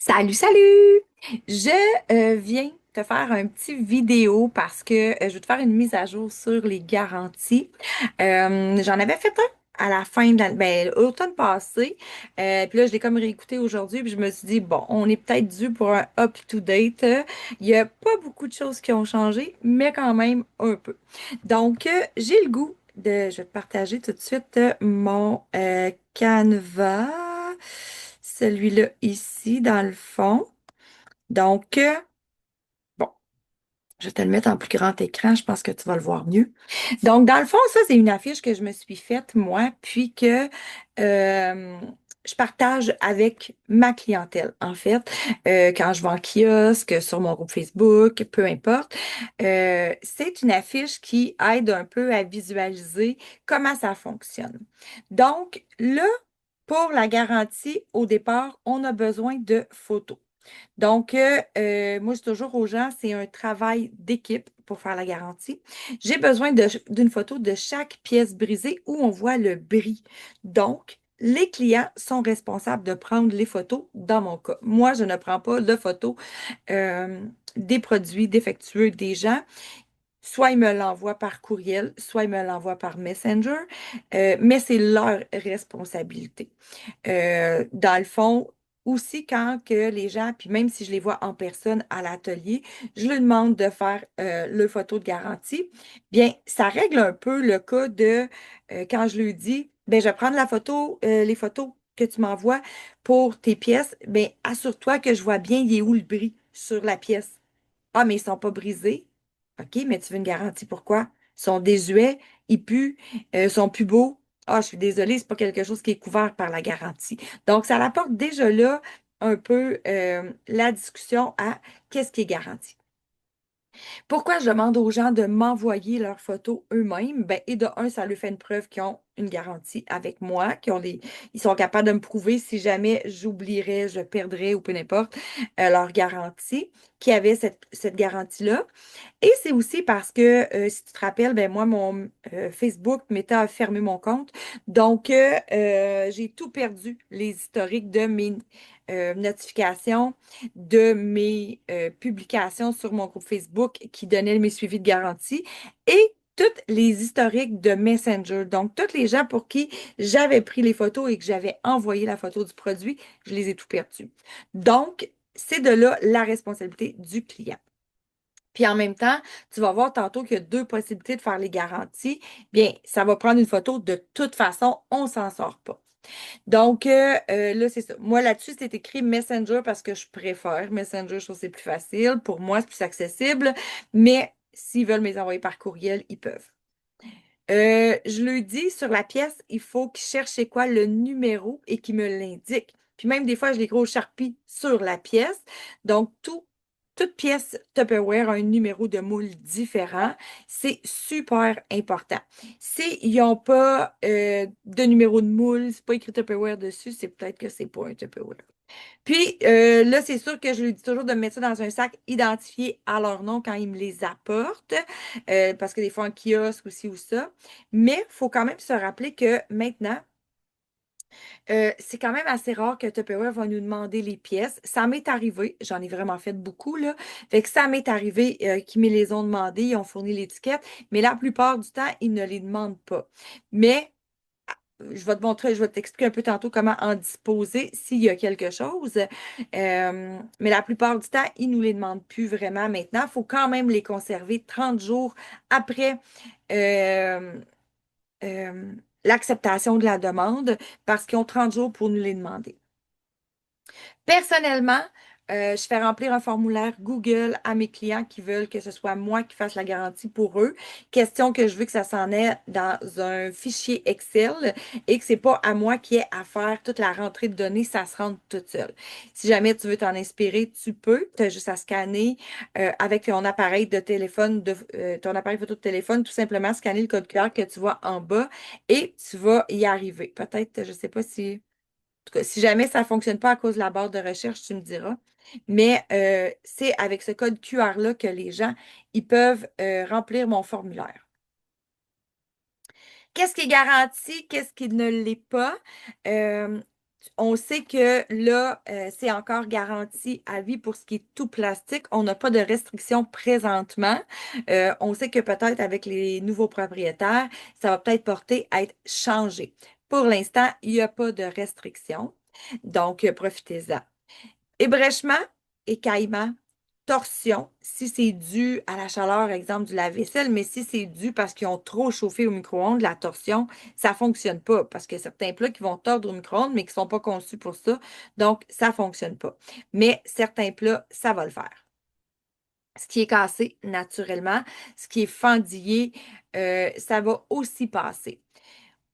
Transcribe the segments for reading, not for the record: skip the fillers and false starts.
Salut, salut! Je viens te faire un petit vidéo parce que je veux te faire une mise à jour sur les garanties. J'en avais fait un à la fin de l'automne passé. Puis là, je l'ai comme réécouté aujourd'hui. Puis je me suis dit, bon, on est peut-être dû pour un up-to-date. Il n'y a pas beaucoup de choses qui ont changé, mais quand même un peu. Donc, j'ai le goût de. Je vais te partager tout de suite mon Canva. Celui-là ici, dans le fond. Donc, bon, je vais te le mettre en plus grand écran, je pense que tu vas le voir mieux. Donc, dans le fond, ça, c'est une affiche que je me suis faite, moi, puis que je partage avec ma clientèle, en fait, quand je vais en kiosque, sur mon groupe Facebook, peu importe. C'est une affiche qui aide un peu à visualiser comment ça fonctionne. Donc, là, pour la garantie, au départ, on a besoin de photos. Donc, moi, je dis toujours aux gens, c'est un travail d'équipe pour faire la garantie. J'ai besoin d'une photo de chaque pièce brisée où on voit le bris. Donc, les clients sont responsables de prendre les photos dans mon cas. Moi, je ne prends pas de photos euh, des produits défectueux des gens. Soit ils me l'envoient par courriel, soit ils me l'envoient par Messenger, mais c'est leur responsabilité. Dans le fond, aussi quand que les gens, puis même si je les vois en personne à l'atelier, je leur demande de faire le photo de garantie, bien, ça règle un peu le cas de quand je lui dis, ben, je vais prendre la photo, les photos que tu m'envoies pour tes pièces, ben, assure-toi que je vois bien il est où le bris sur la pièce. Ah, mais ils sont pas brisés. OK, mais tu veux une garantie, pourquoi? Ils sont désuets, ils puent, sont plus beaux. Ah, je suis désolée, c'est pas quelque chose qui est couvert par la garantie. Donc, ça apporte déjà là un peu la discussion à qu'est-ce qui est garanti. Pourquoi je demande aux gens de m'envoyer leurs photos eux-mêmes? Ben, et de un, ça leur fait une preuve qu'ils ont une garantie avec moi, ils sont capables de me prouver si jamais j'oublierais, je perdrais ou peu importe leur garantie, qui avait cette garantie-là. Et c'est aussi parce que, si tu te rappelles, ben moi, mon Facebook Meta a fermé mon compte. Donc, j'ai tout perdu, les historiques de mes notifications, de mes publications sur mon groupe Facebook qui donnaient mes suivis de garantie et toutes les historiques de Messenger. Donc, toutes les gens pour qui j'avais pris les photos et que j'avais envoyé la photo du produit, je les ai tout perdus. Donc, c'est de là la responsabilité du client. Puis en même temps, tu vas voir tantôt qu'il y a deux possibilités de faire les garanties. Bien, ça va prendre une photo. De toute façon, on s'en sort pas. Donc, là, c'est ça. Moi, là-dessus, c'est écrit Messenger parce que je préfère Messenger. Je trouve que c'est plus facile. Pour moi, c'est plus accessible. Mais s'ils veulent me les envoyer par courriel, ils peuvent. Je lui dis sur la pièce, il faut qu'il cherche c'est quoi le numéro et qu'il me l'indique. Puis même des fois, je l'écris au Sharpie sur la pièce. Donc, toute pièce Tupperware a un numéro de moule différent. C'est super important. S'ils n'ont pas de numéro de moule, c'est pas écrit Tupperware dessus, c'est peut-être que c'est pas un Tupperware. Puis là, c'est sûr que je lui dis toujours de mettre ça dans un sac identifié à leur nom quand ils me les apportent, parce que des fois en kiosque aussi ou ça. Mais il faut quand même se rappeler que maintenant, c'est quand même assez rare que Tupperware va nous demander les pièces. Ça m'est arrivé, j'en ai vraiment fait beaucoup, là. Fait que ça m'est arrivé qu'ils me les ont demandés, ils ont fourni l'étiquette, mais la plupart du temps, ils ne les demandent pas. Mais je vais te montrer, je vais t'expliquer un peu tantôt comment en disposer s'il y a quelque chose. Mais la plupart du temps, ils ne nous les demandent plus vraiment maintenant. Il faut quand même les conserver 30 jours après euh, euh, l'acceptation de la demande parce qu'ils ont 30 jours pour nous les demander. Personnellement, je fais remplir un formulaire Google à mes clients qui veulent que ce soit moi qui fasse la garantie pour eux. Question que je veux que ça s'en ait dans un fichier Excel et que c'est pas à moi qui ai à faire toute la rentrée de données, ça se rentre toute seule. Si jamais tu veux t'en inspirer, tu peux. Tu as juste à scanner avec ton appareil de téléphone, ton appareil photo de téléphone, tout simplement scanner le code QR que tu vois en bas et tu vas y arriver. Peut-être, je sais pas si tout cas, si jamais ça ne fonctionne pas à cause de la barre de recherche, tu me diras. Mais c'est avec ce code QR-là que les gens ils peuvent remplir mon formulaire. Qu'est-ce qui est garanti? Qu'est-ce qui ne l'est pas? On sait que là, c'est encore garanti à vie pour ce qui est tout plastique. On n'a pas de restrictions présentement. On sait que peut-être avec les nouveaux propriétaires, ça va peut-être porter à être changé. Pour l'instant, il n'y a pas de restrictions. Donc, profitez-en. Ébrèchement, écaillement, torsion, si c'est dû à la chaleur, exemple du lave-vaisselle, mais si c'est dû parce qu'ils ont trop chauffé au micro-ondes, la torsion, ça ne fonctionne pas parce qu'il y a certains plats qui vont tordre au micro-ondes, mais qui ne sont pas conçus pour ça. Donc, ça ne fonctionne pas. Mais certains plats, ça va le faire. Ce qui est cassé naturellement, ce qui est fendillé, ça va aussi passer.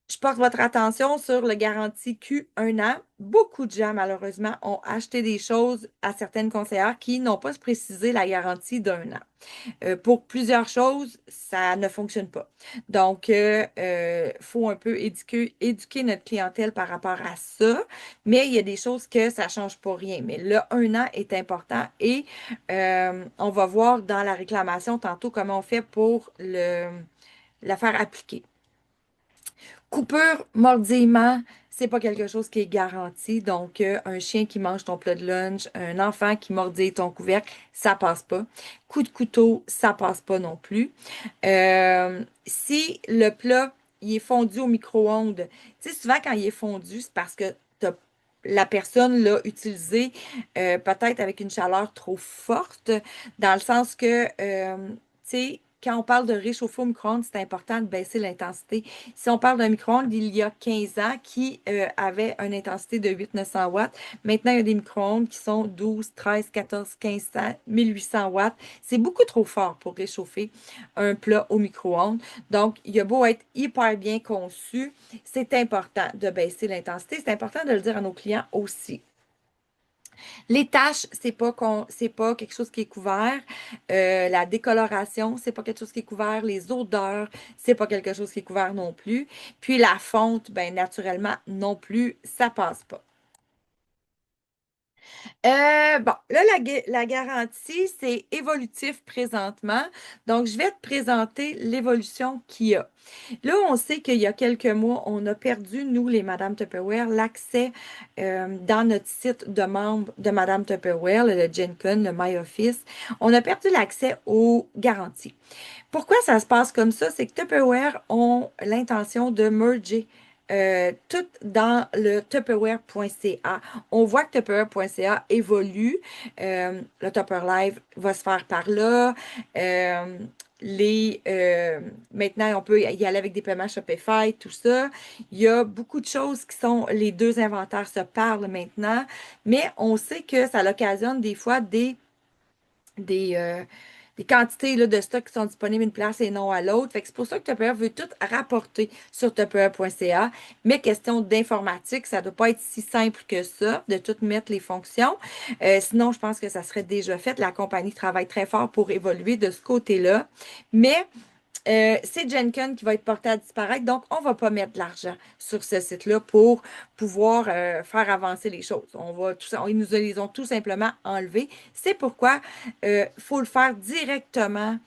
Je porte votre attention sur le garantie Q 1 an. Beaucoup de gens, malheureusement, ont acheté des choses à certaines conseillères qui n'ont pas précisé la garantie d'1 an. Pour plusieurs choses, ça ne fonctionne pas. Donc, faut un peu éduquer notre clientèle par rapport à ça. Mais il y a des choses que ça ne change pas rien. Mais le 1 an est important et on va voir dans la réclamation tantôt comment on fait pour la faire appliquer. Coupure, mordillement, c'est pas quelque chose qui est garanti. Donc, un chien qui mange ton plat de lunch, un enfant qui mordit ton couvercle, ça passe pas. Coup de couteau, ça passe pas non plus. Si le plat, il est fondu au micro-ondes, tu sais, souvent quand il est fondu, c'est parce que la personne l'a utilisé peut-être avec une chaleur trop forte, dans le sens que, tu sais, quand on parle de réchauffer au micro-ondes, c'est important de baisser l'intensité. Si on parle d'un micro-ondes d'il y a 15 ans qui avait une intensité de 800-900 watts, maintenant il y a des micro-ondes qui sont 12, 13, 14, 1500, 1800 watts. C'est beaucoup trop fort pour réchauffer un plat au micro-ondes. Donc, il a beau être hyper bien conçu, c'est important de baisser l'intensité. C'est important de le dire à nos clients aussi. Les taches, c'est pas quelque chose qui est couvert. La décoloration, c'est pas quelque chose qui est couvert. Les odeurs, c'est pas quelque chose qui est couvert non plus. Puis la fonte, ben naturellement non plus, ça passe pas. Bon, là, la garantie, c'est évolutif présentement. Donc, je vais te présenter l'évolution qu'il y a. Là, on sait qu'il y a quelques mois, on a perdu, nous, les Madame Tupperware, l'accès dans notre site de membres de Madame Tupperware, le GenCon, le MyOffice. On a perdu l'accès aux garanties. Pourquoi ça se passe comme ça? C'est que Tupperware ont l'intention de merger tout dans le Tupperware.ca. On voit que Tupperware.ca évolue. Le Tupper Live va se faire par là. Euh, Maintenant, on peut y aller avec des paiements Shopify, tout ça. Il y a beaucoup de choses qui sont, les deux inventaires se parlent maintenant, mais on sait que ça occasionne des fois des, euh, des quantités là, de stock qui sont disponibles une place et non à l'autre. Fait que c'est pour ça que Tupperware veut tout rapporter sur Tupperware.ca. Mais question d'informatique, ça ne doit pas être si simple que ça, de tout mettre les fonctions. Sinon, je pense que ça serait déjà fait. La compagnie travaille très fort pour évoluer de ce côté-là. Mais c'est Jenkins qui va être porté à disparaître. Donc, on ne va pas mettre de l'argent sur ce site-là pour pouvoir faire avancer les choses. On va tout ça, ils nous les ont tout simplement enlevés. C'est pourquoi il faut le faire directement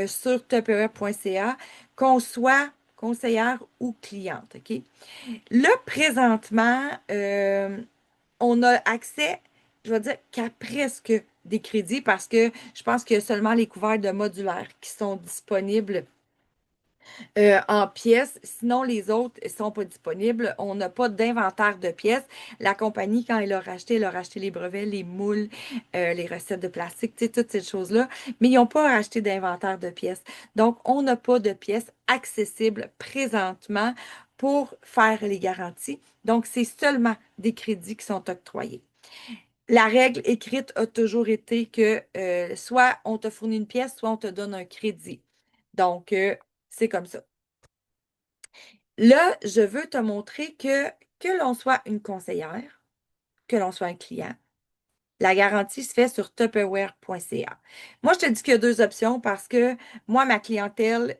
sur tupperware.ca, qu'on soit conseillère ou cliente. OK? Là, présentement, on a accès, je vais dire, qu'à presque des crédits parce que je pense qu'il y a seulement les couverts de modulaire qui sont disponibles en pièces. Sinon, les autres ne sont pas disponibles. On n'a pas d'inventaire de pièces. La compagnie, quand elle a racheté les brevets, les moules, les recettes de plastique, tu sais, toutes ces choses-là. Mais ils n'ont pas racheté d'inventaire de pièces. Donc, on n'a pas de pièces accessibles présentement pour faire les garanties. Donc, c'est seulement des crédits qui sont octroyés. La règle écrite a toujours été que soit on te fournit une pièce, soit on te donne un crédit. Donc, c'est comme ça. Là, je veux te montrer que l'on soit une conseillère, que l'on soit un client, la garantie se fait sur tupperware.ca. Moi, je te dis qu'il y a deux options parce que moi, ma clientèle,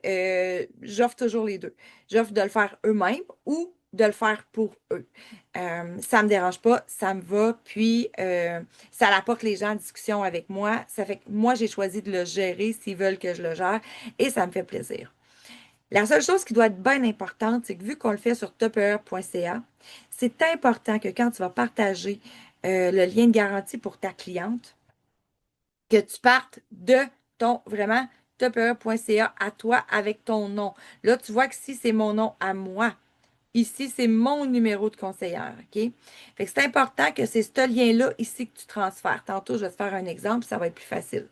j'offre toujours les deux. J'offre de le faire eux-mêmes ou de le faire pour eux. Ça ne me dérange pas, ça me va, puis ça apporte les gens en discussion avec moi. Ça fait que moi, j'ai choisi de le gérer s'ils veulent que je le gère et ça me fait plaisir. La seule chose qui doit être bien importante, c'est que vu qu'on le fait sur topper.ca, c'est important que quand tu vas partager le lien de garantie pour ta cliente, que tu partes de ton vraiment topper.ca à toi avec ton nom. Là, tu vois que si c'est mon nom à moi, ici, c'est mon numéro de conseillère, OK? Fait que c'est important que c'est ce lien-là ici que tu transfères. Tantôt, je vais te faire un exemple, ça va être plus facile.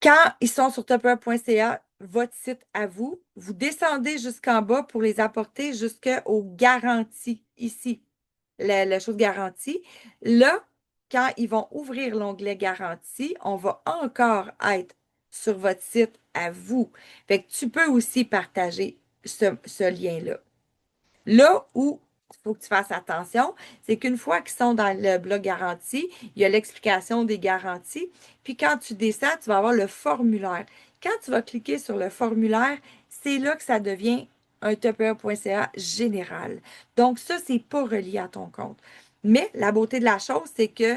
Quand ils sont sur topper.ca, votre site à vous, vous descendez jusqu'en bas pour les apporter jusqu'aux garanties ici, la chose garantie. Là, quand ils vont ouvrir l'onglet garantie, on va encore être sur votre site à vous. Fait que tu peux aussi partager ce lien-là. Là où il faut que tu fasses attention, c'est qu'une fois qu'ils sont dans le bloc garantie, il y a l'explication des garanties. Puis quand tu descends, tu vas avoir le formulaire. Quand tu vas cliquer sur le formulaire, c'est là que ça devient un topper.ca général. Donc ça, c'est pas relié à ton compte. Mais la beauté de la chose, c'est que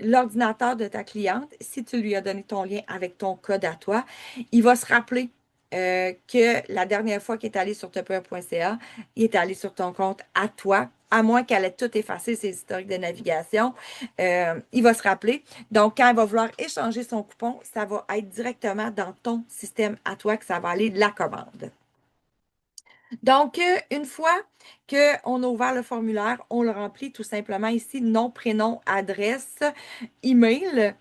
l'ordinateur de ta cliente, si tu lui as donné ton lien avec ton code à toi, il va se rappeler que la dernière fois qu'il est allé sur topper.ca, il est allé sur ton compte à toi, à moins qu'elle ait tout effacé ses historiques de navigation. Il va se rappeler. Donc, quand il va vouloir échanger son coupon, ça va être directement dans ton système à toi que ça va aller de la commande. Donc, une fois qu'on a ouvert le formulaire, on le remplit tout simplement ici, nom, prénom, adresse, email.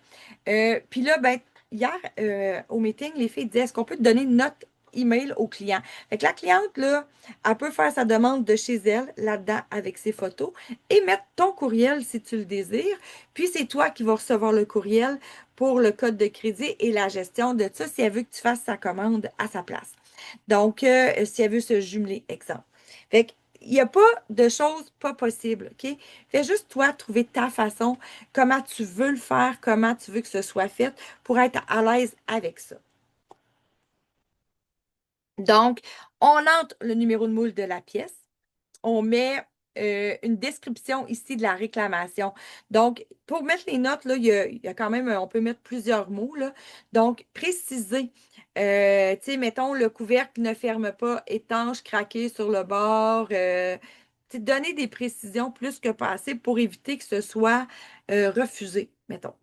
Puis là, ben, hier, au meeting, les filles disaient, est-ce qu'on peut te donner notre email au client? Fait que la cliente, là, elle peut faire sa demande de chez elle, là-dedans, avec ses photos, et mettre ton courriel si tu le désires. Puis c'est toi qui vas recevoir le courriel pour le code de crédit et la gestion de ça si elle veut que tu fasses sa commande à sa place. Donc, si elle veut se jumeler, exemple. Fait qu'il n'y a pas de choses pas possibles, OK? Fais juste toi trouver ta façon, comment tu veux le faire, comment tu veux que ce soit fait pour être à l'aise avec ça. Donc, on entre le numéro de moule de la pièce. On met une description ici de la réclamation. Donc, pour mettre les notes, là, il y a quand même, on peut mettre plusieurs mots, là. Donc, préciser, tu sais, mettons, le couvercle ne ferme pas, étanche, craqué sur le bord. Tu sais, donner des précisions plus que pas assez pour éviter que ce soit refusé, mettons.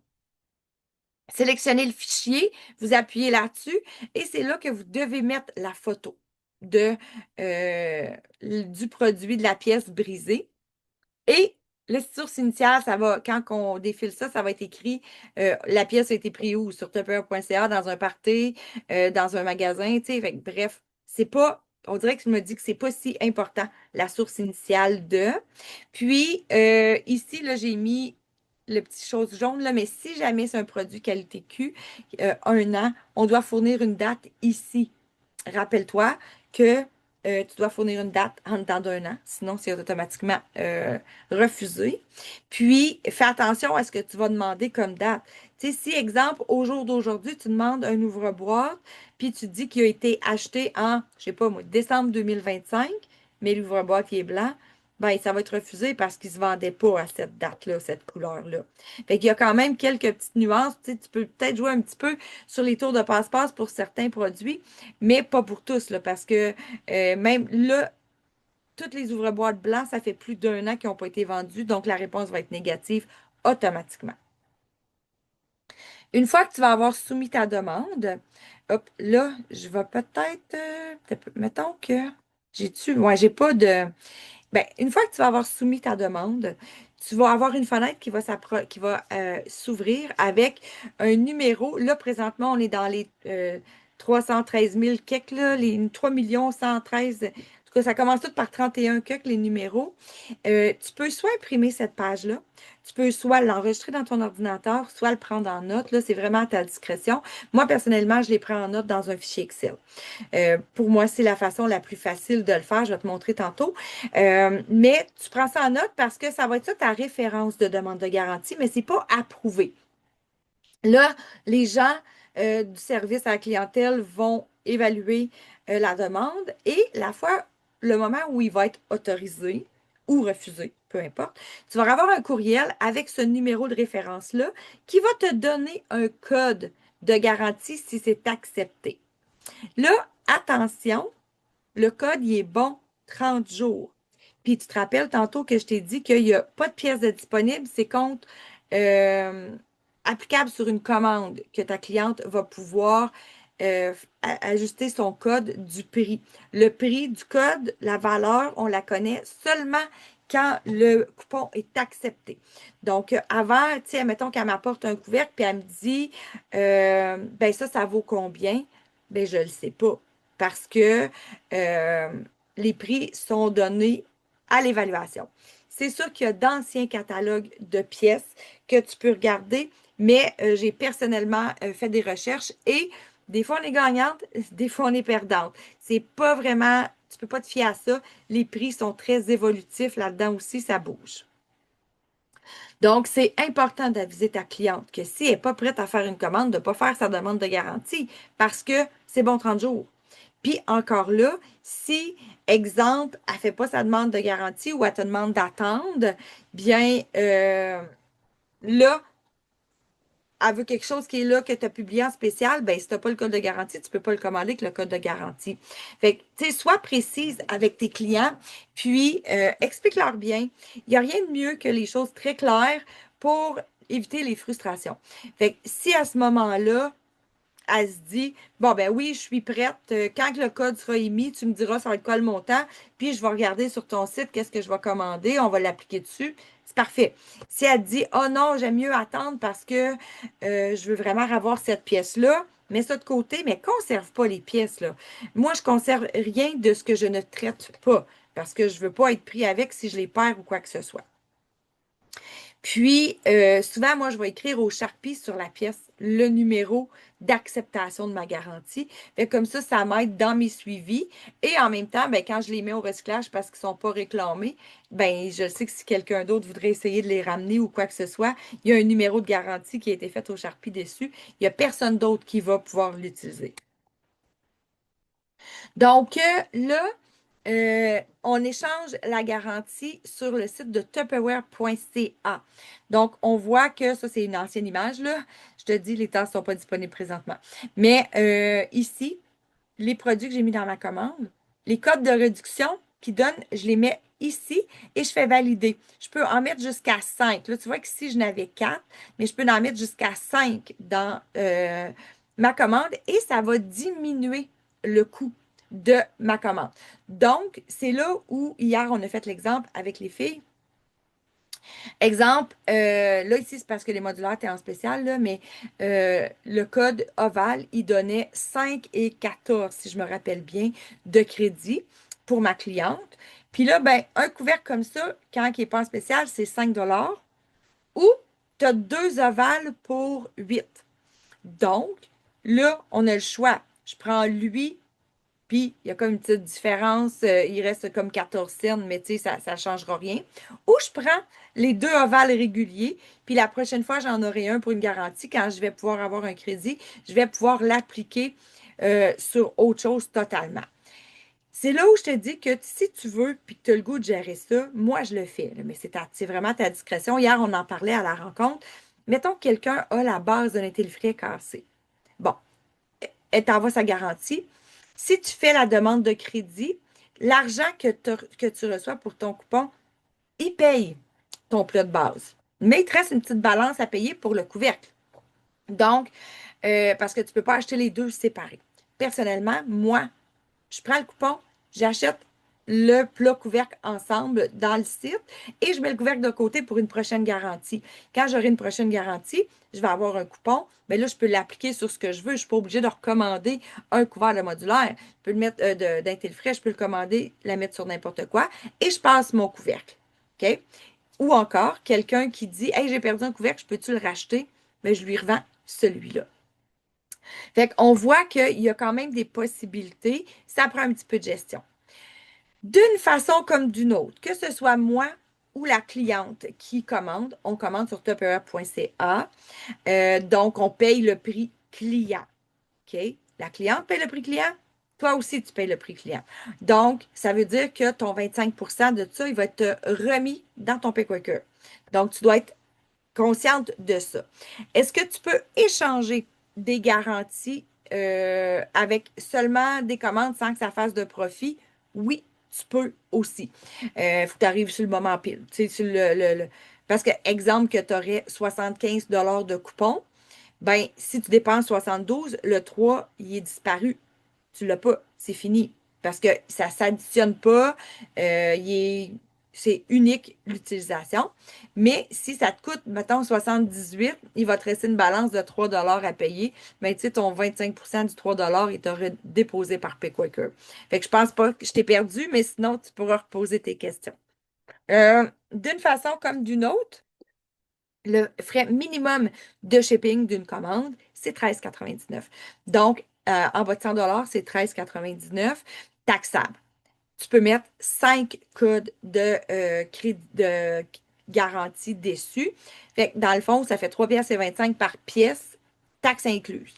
Sélectionnez le fichier, vous appuyez là-dessus et c'est là que vous devez mettre la photo de, du produit de la pièce brisée. Et le source initiale, ça va, quand on défile ça, ça va être écrit la pièce a été prise où? Sur tupper.ca, dans un party, dans un magasin, tu sais. Bref, c'est pas, on dirait que je me dis que c'est pas si important, la source initiale de. Puis, ici, là, j'ai mis le petit chose jaune, là, mais si jamais c'est un produit qualité Q, 1 an, on doit fournir une date ici. Rappelle-toi que tu dois fournir une date en dedans d'1 an, sinon c'est automatiquement refusé. Puis, fais attention à ce que tu vas demander comme date. Tu sais, si, exemple, au jour d'aujourd'hui, tu demandes un ouvre-boîte, puis tu dis qu'il a été acheté en, je sais pas moi, décembre 2025, mais l'ouvre-boîte il est blanc, ben ça va être refusé parce qu'il ne se vendait pas à cette date-là, cette couleur-là. Fait qu'il y a quand même quelques petites nuances. Tu sais, tu peux peut-être jouer un petit peu sur les tours de passe-passe pour certains produits, mais pas pour tous, là, parce que même là, toutes les ouvre-boîtes blancs, ça fait plus d'1 an qui n'ont pas été vendus, donc la réponse va être négative automatiquement. Une fois que tu vas avoir soumis ta demande, hop, là, je vais peut-être, mettons que j'ai-tu, ouais, j'ai pas de, ben, une fois que tu vas avoir soumis ta demande, tu vas avoir une fenêtre qui va s'ouvrir avec un numéro. Là, présentement, on est dans les 313 000 quelques, là, les 3 113. En tout cas, ça commence tout par 31 quelques, les numéros. Tu peux soit imprimer cette page-là, tu peux soit l'enregistrer dans ton ordinateur, soit le prendre en note. Là, c'est vraiment à ta discrétion. Moi, personnellement, je les prends en note dans un fichier Excel. Pour moi, c'est la façon la plus facile de le faire. Je vais te montrer tantôt. Mais tu prends ça en note parce que ça va être ça ta référence de demande de garantie, mais c'est pas approuvé. Là, les gens du service à la clientèle vont évaluer la demande et le moment où il va être autorisé ou refusé, peu importe, tu vas avoir un courriel avec ce numéro de référence-là qui va te donner un code de garantie si c'est accepté. Là, attention, le code, il est bon 30 jours. Puis tu te rappelles tantôt que je t'ai dit qu'il n'y a pas de pièces de disponibles, c'est compte euh, applicable sur une commande que ta cliente va pouvoir ajuster son code du prix. Le prix du code, la valeur, on la connaît seulement quand le coupon est accepté. Donc, avant, tu sais, mettons qu'elle m'apporte un couvercle, puis elle me dit, ben ça vaut combien? Ben, je ne le sais pas. Parce que euh, les prix sont donnés à l'évaluation. C'est sûr qu'il y a d'anciens catalogues de pièces que tu peux regarder, mais j'ai personnellement fait des recherches et des fois on est gagnante, des fois on est perdante. C'est pas vraiment, tu peux pas te fier à ça. Les prix sont très évolutifs là-dedans aussi, ça bouge. Donc, c'est important d'aviser ta cliente que si elle n'est pas prête à faire une commande, de ne pas faire sa demande de garantie parce que c'est bon 30 jours. Puis encore là, si, exemple, elle ne fait pas sa demande de garantie ou elle te demande d'attendre, bien là, elle veut quelque chose qui est là, que tu as publié en spécial, ben si tu n'as pas le code de garantie, tu ne peux pas le commander avec le code de garantie. Fait que, tu sais, sois précise avec tes clients, puis explique-leur bien. Il n'y a rien de mieux que les choses très claires pour éviter les frustrations. Fait que si à ce moment-là, elle se dit, bon, ben oui, je suis prête. Quand le code sera émis, tu me diras ça va être quoi le montant, puis je vais regarder sur ton site qu'est-ce que je vais commander, on va l'appliquer dessus. C'est parfait. Si elle dit, oh non, j'aime mieux attendre parce que je veux vraiment avoir cette pièce-là, mets ça de côté, mais conserve pas les pièces, là. Moi, je conserve rien de ce que je ne traite pas parce que je veux pas être pris avec si je les perds ou quoi que ce soit. Puis, souvent, moi, je vais écrire au Sharpie sur la pièce le numéro d'acceptation de ma garantie. Fait comme ça m'aide dans mes suivis. Et en même temps, ben, quand je les mets au recyclage parce qu'ils ne sont pas réclamés, ben, je sais que si quelqu'un d'autre voudrait essayer de les ramener ou quoi que ce soit, il y a un numéro de garantie qui a été fait au Sharpie dessus. Il n'y a personne d'autre qui va pouvoir l'utiliser. Donc, là, on échange la garantie sur le site de tupperware.ca. Donc, on voit que ça, c'est une ancienne image, là. Je te dis, les tasses ne sont pas disponibles présentement. Mais ici, les produits que j'ai mis dans ma commande, les codes de réduction qui donnent, je les mets ici et je fais valider. Je peux en mettre jusqu'à 5. Là, tu vois qu'ici, je n'avais 4, mais je peux en mettre jusqu'à 5 dans ma commande et ça va diminuer le coût de ma commande. Donc, c'est là où hier, on a fait l'exemple avec les filles. Exemple, là ici, c'est parce que les modulaires étaient en spécial, là, mais le code OVAL, il donnait 5 et 14, si je me rappelle bien, de crédit pour ma cliente. Puis là, ben, un couvercle comme ça, quand il n'est pas en spécial, c'est 5 ou tu as deux ovales pour 8. Donc, là, on a le choix. Je prends lui puis, il y a comme une petite différence. Il reste comme 14 cents, mais tu sais, ça ne changera rien. Ou je prends les deux ovales réguliers, puis la prochaine fois, j'en aurai un pour une garantie. Quand je vais pouvoir avoir un crédit, je vais pouvoir l'appliquer sur autre chose totalement. C'est là où je te dis que si tu veux, puis que tu as le goût de gérer ça, moi, je le fais. Mais c'est vraiment ta discrétion. Hier, on en parlait à la rencontre. Mettons que quelqu'un a la base d'un frais cassé. Bon, elle t'envoie sa garantie. Si tu fais la demande de crédit, l'argent que tu reçois pour ton coupon, il paye ton plat de base. Mais il te reste une petite balance à payer pour le couvercle. Donc, parce que tu ne peux pas acheter les deux séparés. Personnellement, moi, je prends le coupon, j'achète le plat couvercle ensemble dans le site et je mets le couvercle de côté pour une prochaine garantie. Quand j'aurai une prochaine garantie, je vais avoir un coupon, mais là, je peux l'appliquer sur ce que je veux. Je ne suis pas obligée de recommander un couvert de modulaire. Je peux le mettre d'Intelfrais, je peux le commander, la mettre sur n'importe quoi et je passe mon couvercle. OK? Ou encore, quelqu'un qui dit, hey, j'ai perdu un couvercle, je peux-tu le racheter? Mais je lui revends celui-là. Fait qu'on voit qu'il y a quand même des possibilités. Ça prend un petit peu de gestion. D'une façon comme d'une autre, que ce soit moi ou la cliente qui commande, on commande sur tupperware.ca. Donc, on paye le prix client. OK? La cliente paye le prix client. Toi aussi, tu payes le prix client. Donc, ça veut dire que ton 25 de ça, il va être remis dans ton PayQuicker. Donc, tu dois être consciente de ça. Est-ce que tu peux échanger des garanties avec seulement des commandes sans que ça fasse de profit, oui, tu peux aussi. Il faut que tu arrives sur le moment pile. Tu sais, sur parce que, exemple, que tu aurais 75 $ de coupons, ben, si tu dépenses 72, le 3 il est disparu. Tu l'as pas. C'est fini. Parce que ça ne s'additionne pas. C'est unique l'utilisation. Mais si ça te coûte, mettons, 78, il va te rester une balance de 3 $ à payer. Mais tu sais, ton 25% du 3 $ il t'aurait déposé par PayQuicker. Fait que je pense pas que je t'ai perdu, mais sinon, tu pourras reposer tes questions. D'une façon comme d'une autre, le frais minimum de shipping d'une commande, c'est 13,99. Donc, en bas de 100 $, c'est 13,99 taxable. Tu peux mettre 5 codes de crédit de garantie dessus. Fait que dans le fond, ça fait 3,25 $ par pièce, taxe incluse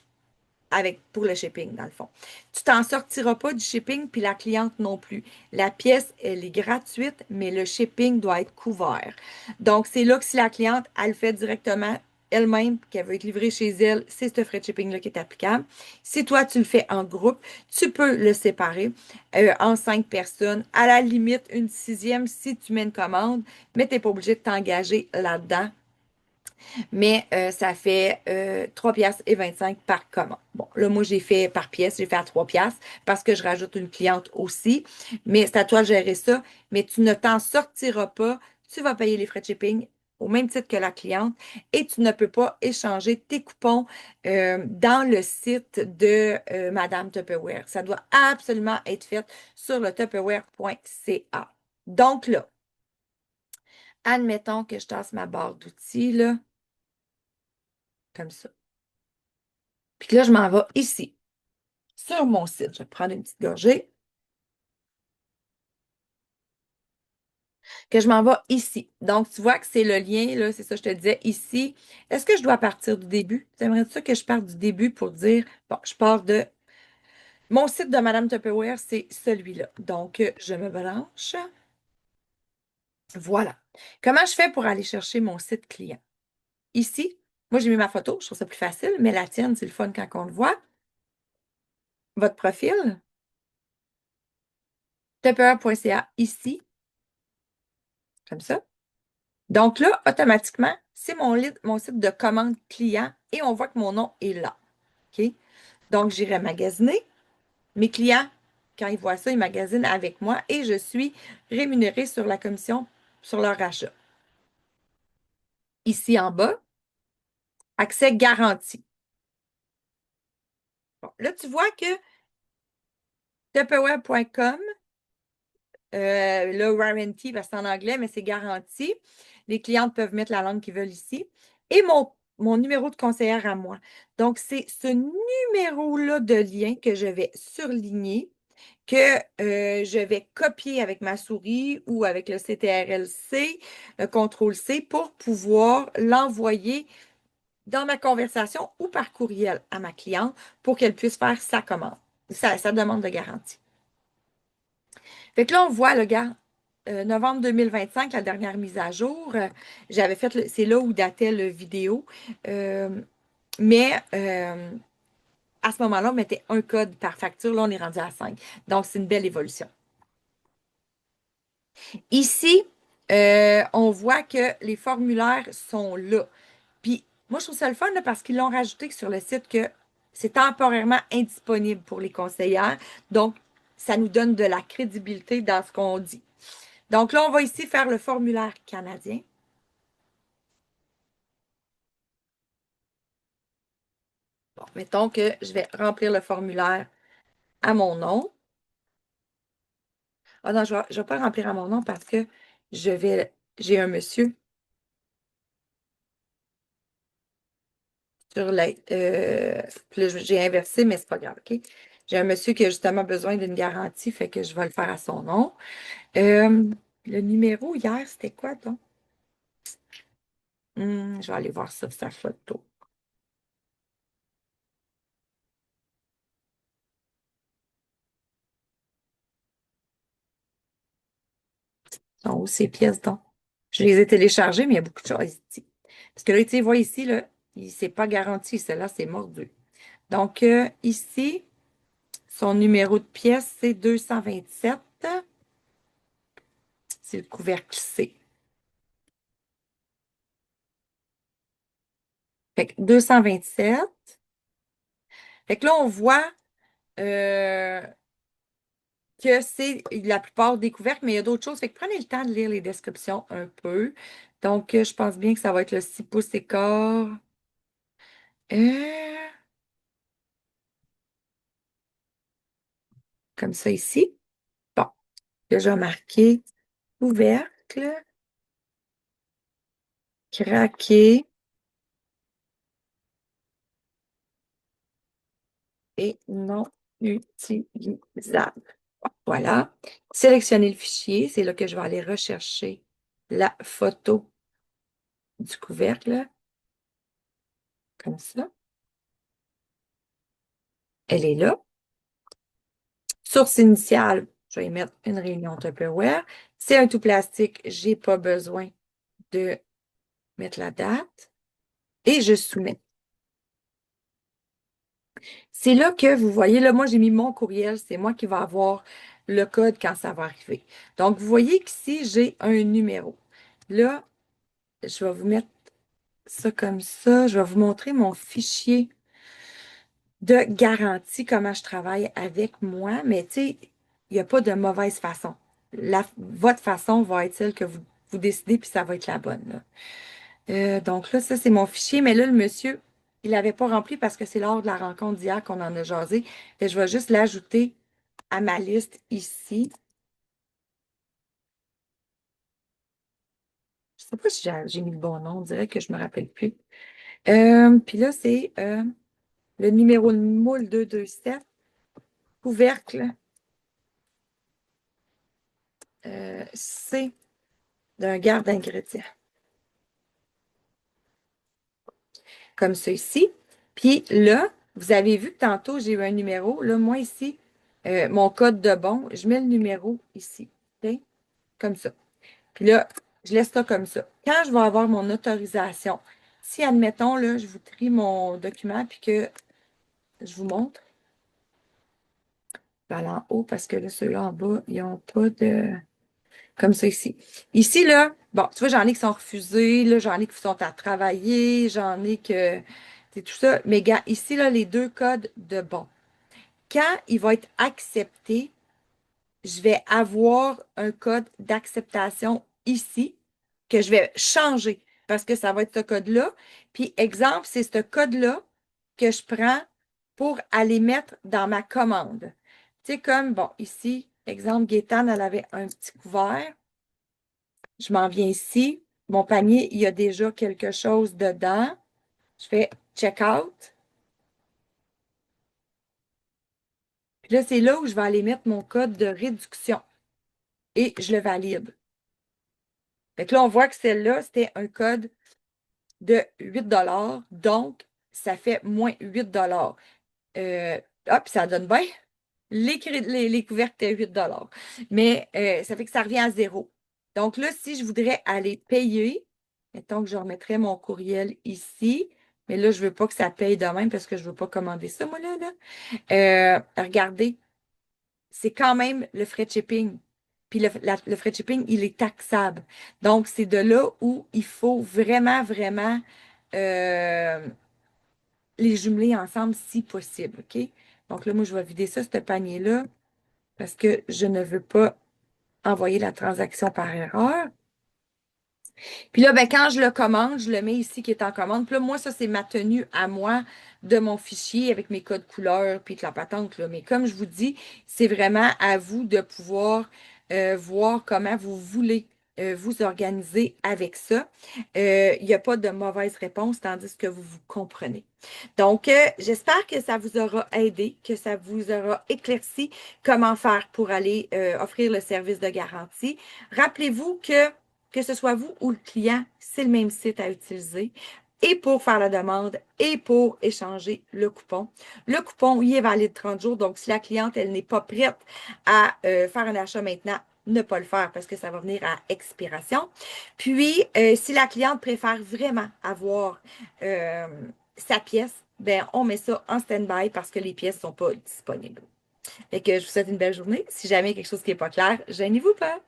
pour le shipping, dans le fond. Tu t'en sortiras pas du shipping, puis la cliente non plus. La pièce, elle est gratuite, mais le shipping doit être couvert. Donc, c'est là que si la cliente, elle le fait directement elle-même, qu'elle veut être livrée chez elle, c'est ce frais de shipping-là qui est applicable. Si toi, tu le fais en groupe, tu peux le séparer en 5 personnes. À la limite, une sixième si tu mets une commande, mais tu n'es pas obligé de t'engager là-dedans, mais ça fait 3 piastres et 25 par commande. Bon, là, moi, j'ai fait par pièce, j'ai fait à 3 piastres parce que je rajoute une cliente aussi, mais c'est à toi de gérer ça, mais tu ne t'en sortiras pas, tu vas payer les frais de shipping au même titre que la cliente et tu ne peux pas échanger tes coupons dans le site de Madame Tupperware. Ça doit absolument être fait sur le tupperware.ca. Donc là, admettons que je tasse ma barre d'outils, là, comme ça. Puis que là, je m'en vais ici, sur mon site. Je vais prendre une petite gorgée. Que je m'en vais ici. Donc, tu vois que c'est le lien, là, c'est ça, je te disais, ici. Est-ce que je dois partir du début? Tu aimerais ça que je parte du début pour dire, bon, je pars de mon site de Madame Tupperware, c'est celui-là. Donc, je me branche. Voilà. Comment je fais pour aller chercher mon site client? Ici, moi, j'ai mis ma photo, je trouve ça plus facile, mais la tienne, c'est le fun quand on le voit. Votre profil, tupperware.ca, ici, comme ça. Donc là, automatiquement, c'est mon site de commande client et on voit que mon nom est là. OK? Donc, j'irai magasiner. Mes clients, quand ils voient ça, ils magasinent avec moi et je suis rémunérée sur la commission sur leur achat. Ici en bas, accès garanti. Bon, là, tu vois que Tupperware.com, le warranty, parce que c'est en anglais, mais c'est garanti. Les clientes peuvent mettre la langue qu'ils veulent ici. Et mon numéro de conseillère à moi. Donc, c'est ce numéro-là de lien que je vais surligner, que je vais copier avec ma souris ou avec le CTRL-C, le CTRL-C, pour pouvoir l'envoyer dans ma conversation ou par courriel à ma cliente pour qu'elle puisse faire sa commande, sa demande de garantie. Fait que là, on voit, le gars, novembre 2025, la dernière mise à jour. J'avais fait, c'est là où datait le vidéo. Euh, mais à ce moment-là, on mettait un code par facture. Là, on est rendu à 5. Donc, c'est une belle évolution. Ici, on voit que les formulaires sont là. Puis, moi, je trouve ça le fun là, parce qu'ils l'ont rajouté sur le site que c'est temporairement indisponible pour les conseillères. Donc, ça nous donne de la crédibilité dans ce qu'on dit. Donc là, on va ici faire le formulaire canadien. Bon, mettons que je vais remplir le formulaire à mon nom. Ah non, je vais pas le remplir à mon nom parce que j'ai un monsieur sur la, puis là, j'ai inversé, mais c'est pas grave, OK? J'ai un monsieur qui a justement besoin d'une garantie, fait que je vais le faire à son nom. Euh, le numéro hier, c'était quoi, donc? Je vais aller voir ça, sa photo. Sont où ces pièces, donc? Je les ai téléchargées, mais il y a beaucoup de choses ici. Parce que là, tu sais, vois ici, là, c'est pas garanti, celle-là, c'est mordu. Donc, ici, son numéro de pièce, c'est 227. C'est le couvercle C. Fait que 227. Fait que là, on voit euh, que c'est la plupart des couvercles, mais il y a d'autres choses. Fait que prenez le temps de lire les descriptions un peu. Donc, je pense bien que ça va être le 6 pouces écart. Euh, Comme ça ici. Bon, là, j'ai marqué couvercle, craqué et non utilisable. Bon, voilà. Sélectionnez le fichier. C'est là que je vais aller rechercher la photo du couvercle, comme ça. Elle est là. Source initiale, je vais y mettre une réunion Tupperware. C'est un tout plastique, je n'ai pas besoin de mettre la date. Et je soumets. C'est là que vous voyez, là, moi, j'ai mis mon courriel. C'est moi qui vais avoir le code quand ça va arriver. Donc, vous voyez qu'ici, j'ai un numéro. Là, je vais vous mettre ça comme ça. Je vais vous montrer mon fichier de garantie, comment je travaille avec moi. Mais tu sais, il n'y a pas de mauvaise façon. Votre façon va être celle que vous décidez, puis ça va être la bonne, là. Donc là, ça, c'est mon fichier. Mais là, le monsieur, il l'avait pas rempli parce que c'est lors de la rencontre d'hier qu'on en a jasé. Et je vais juste l'ajouter à ma liste ici. Je sais pas si j'ai mis le bon nom. On dirait que je me rappelle plus. Puis là, c'est le numéro de moule 227, couvercle, C d'un garde d'ingrédients. Comme ça ici. Puis là, vous avez vu que tantôt, j'ai eu un numéro. Là, moi ici, mon code de bon, je mets le numéro ici. OK? Comme ça. Puis là, je laisse ça comme ça. Quand je vais avoir mon autorisation, si, admettons, là, je vous trie mon document puis que je vous montre, je vais aller en haut parce que là, ceux-là en bas, ils n'ont pas de... Comme ça ici. Ici, là, bon, tu vois, j'en ai qui sont refusés, là, j'en ai qui sont à travailler, j'en ai que... C'est tout ça. Mais gars, ici, là, les deux codes de bon. Quand il va être accepté, je vais avoir un code d'acceptation ici que je vais changer parce que ça va être ce code-là. Puis, exemple, c'est ce code-là que je prends pour aller mettre dans ma commande. Tu sais, comme, bon, ici, exemple, Gaétane, elle avait un petit couvert. Je m'en viens ici. Mon panier, il y a déjà quelque chose dedans. Je fais check-out. Puis là, c'est là où je vais aller mettre mon code de réduction et je le valide. Fait que là, on voit que celle-là, c'était un code de 8 $. Donc, ça fait moins 8 $. Hop, ça donne bien. Les couvercles étaient 8 $. Mais ça fait que ça revient à zéro. Donc là, si je voudrais aller payer, mettons que je remettrais mon courriel ici, mais là, je ne veux pas que ça paye de même parce que je ne veux pas commander ça, moi, là. Regardez, c'est quand même le frais de shipping. Puis le frais de shipping, il est taxable. Donc, c'est de là où il faut vraiment, vraiment euh, les jumeler ensemble si possible. OK? Donc là, moi, je vais vider ça, ce panier-là, parce que je ne veux pas envoyer la transaction par erreur. Puis là, ben, quand je le commande, je le mets ici qui est en commande. Puis là, moi, ça, c'est ma tenue à moi de mon fichier avec mes codes couleurs puis de la patente, là. Mais comme je vous dis, c'est vraiment à vous de pouvoir voir comment vous voulez vous organiser avec ça. Il n'y a pas de mauvaise réponse, tandis que vous comprenez. Donc, j'espère que ça vous aura aidé, que ça vous aura éclairci comment faire pour aller offrir le service de garantie. Rappelez-vous que ce soit vous ou le client, c'est le même site à utiliser. Et pour faire la demande et pour échanger le coupon. Le coupon, il est valide 30 jours. Donc, si la cliente, elle n'est pas prête à faire un achat maintenant, ne pas le faire parce que ça va venir à expiration. Puis, si la cliente préfère vraiment avoir sa pièce, ben, on met ça en stand-by parce que les pièces sont pas disponibles. Fait que je vous souhaite une belle journée. Si jamais il y a quelque chose qui n'est pas clair, gênez-vous pas.